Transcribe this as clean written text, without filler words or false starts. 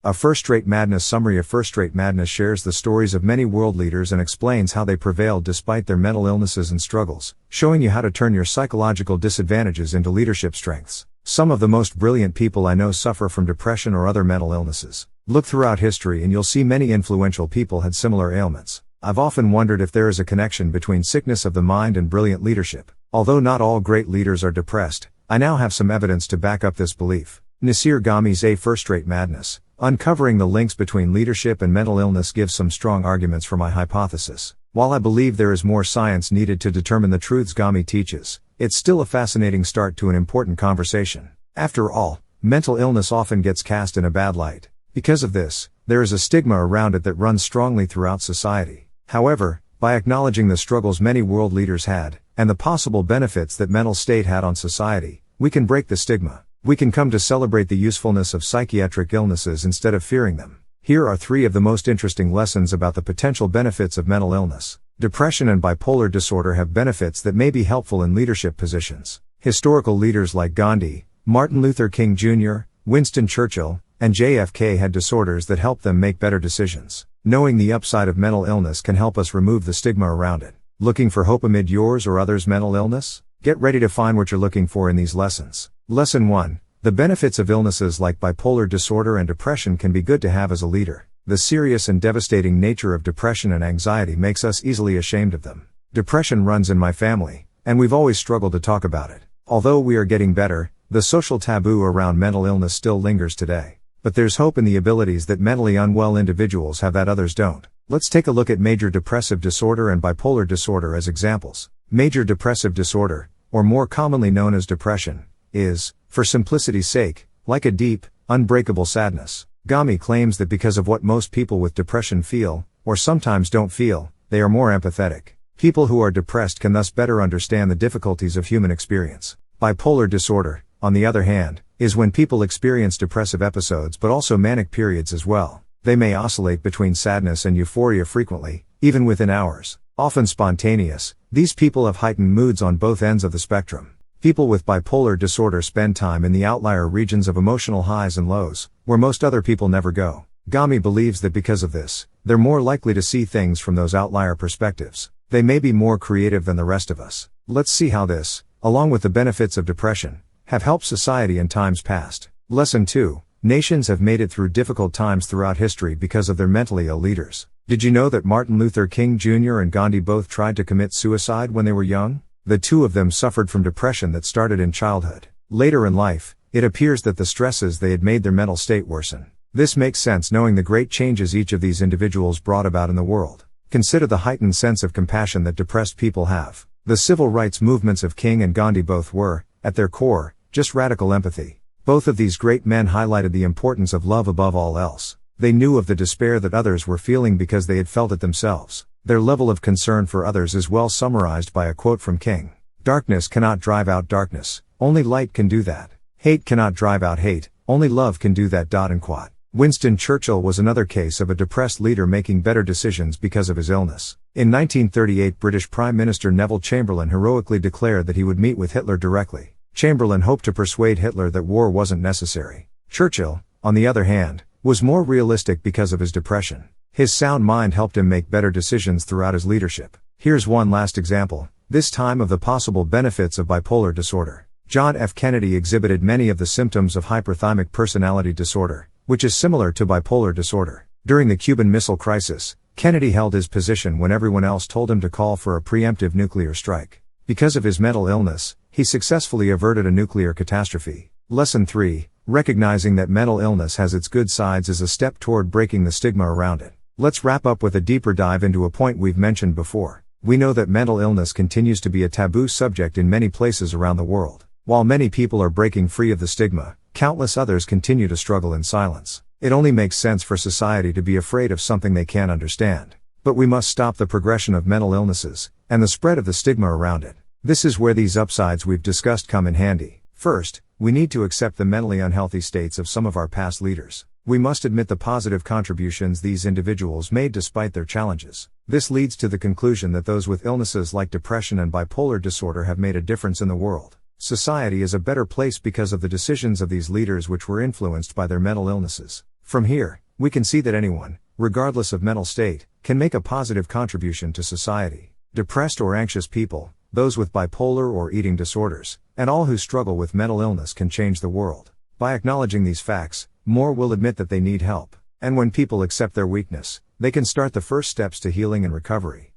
A First-Rate Madness summary. A First-Rate Madness shares the stories of many world leaders and explains how they prevailed despite their mental illnesses and struggles, showing you how to turn your psychological disadvantages into leadership strengths. Some of the most brilliant people I know suffer from depression or other mental illnesses. Look throughout history and you'll see many influential people had similar ailments. I've often wondered if there is a connection between sickness of the mind and brilliant leadership. Although not all great leaders are depressed, I now have some evidence to back up this belief. Nasir Ghami's A First-Rate Madness, Uncovering the Links Between Leadership and Mental Illness gives some strong arguments for my hypothesis. While I believe there is more science needed to determine the truths Ghami teaches, it's still a fascinating start to an important conversation. After all, mental illness often gets cast in a bad light. Because of this, there is a stigma around it that runs strongly throughout society. However, by acknowledging the struggles many world leaders had, and the possible benefits that mental state had on society, we can break the stigma. We can come to celebrate the usefulness of psychiatric illnesses instead of fearing them. Here are 3 of the most interesting lessons about the potential benefits of mental illness. Depression and bipolar disorder have benefits that may be helpful in leadership positions. Historical leaders like Gandhi, Martin Luther King Jr., Winston Churchill, and JFK had disorders that helped them make better decisions. Knowing the upside of mental illness can help us remove the stigma around it. Looking for hope amid yours or others' mental illness? Get ready to find what you're looking for in these lessons. Lesson 1. The benefits of illnesses like bipolar disorder and depression can be good to have as a leader. The serious and devastating nature of depression and anxiety makes us easily ashamed of them. Depression runs in my family, and we've always struggled to talk about it. Although we are getting better, the social taboo around mental illness still lingers today. But there's hope in the abilities that mentally unwell individuals have that others don't. Let's take a look at major depressive disorder and bipolar disorder as examples. Major depressive disorder, or more commonly known as depression, is, for simplicity's sake, like a deep, unbreakable sadness. Ghami claims that because of what most people with depression feel, or sometimes don't feel, they are more empathetic. People who are depressed can thus better understand the difficulties of human experience. Bipolar disorder, on the other hand, is when people experience depressive episodes but also manic periods as well. They may oscillate between sadness and euphoria frequently, even within hours. Often spontaneous, these people have heightened moods on both ends of the spectrum. People with bipolar disorder spend time in the outlier regions of emotional highs and lows, where most other people never go. Ghami believes that because of this, they're more likely to see things from those outlier perspectives. They may be more creative than the rest of us. Let's see how this, along with the benefits of depression, have helped society in times past. Lesson 2. Nations have made it through difficult times throughout history because of their mentally ill leaders. Did you know that Martin Luther King Jr. and Gandhi both tried to commit suicide when they were young? The 2 of them suffered from depression that started in childhood. Later in life, it appears that the stresses they had made their mental state worsen. This makes sense knowing the great changes each of these individuals brought about in the world. Consider the heightened sense of compassion that depressed people have. The civil rights movements of King and Gandhi both were, at their core, just radical empathy. Both of these great men highlighted the importance of love above all else. They knew of the despair that others were feeling because they had felt it themselves. Their level of concern for others is well summarized by a quote from King. Darkness cannot drive out darkness, only light can do that. Hate cannot drive out hate, only love can do that. And quote. Winston Churchill was another case of a depressed leader making better decisions because of his illness. In 1938, British Prime Minister Neville Chamberlain heroically declared that he would meet with Hitler directly. Chamberlain hoped to persuade Hitler that war wasn't necessary. Churchill, on the other hand, was more realistic because of his depression. His sound mind helped him make better decisions throughout his leadership. Here's one last example, this time of the possible benefits of bipolar disorder. John F. Kennedy exhibited many of the symptoms of hyperthymic personality disorder, which is similar to bipolar disorder. During the Cuban Missile Crisis, Kennedy held his position when everyone else told him to call for a preemptive nuclear strike. Because of his mental illness, he successfully averted a nuclear catastrophe. Lesson 3. Recognizing that mental illness has its good sides is a step toward breaking the stigma around it. Let's wrap up with a deeper dive into a point we've mentioned before. We know that mental illness continues to be a taboo subject in many places around the world. While many people are breaking free of the stigma, countless others continue to struggle in silence. It only makes sense for society to be afraid of something they can't understand. But we must stop the progression of mental illnesses, and the spread of the stigma around it. This is where these upsides we've discussed come in handy. First, we need to accept the mentally unhealthy states of some of our past leaders. We must admit the positive contributions these individuals made despite their challenges. This leads to the conclusion that those with illnesses like depression and bipolar disorder have made a difference in the world. Society is a better place because of the decisions of these leaders which were influenced by their mental illnesses. From here, we can see that anyone, regardless of mental state, can make a positive contribution to society. Depressed or anxious people, those with bipolar or eating disorders, and all who struggle with mental illness can change the world. By acknowledging these facts, more will admit that they need help. And when people accept their weakness, they can start the first steps to healing and recovery.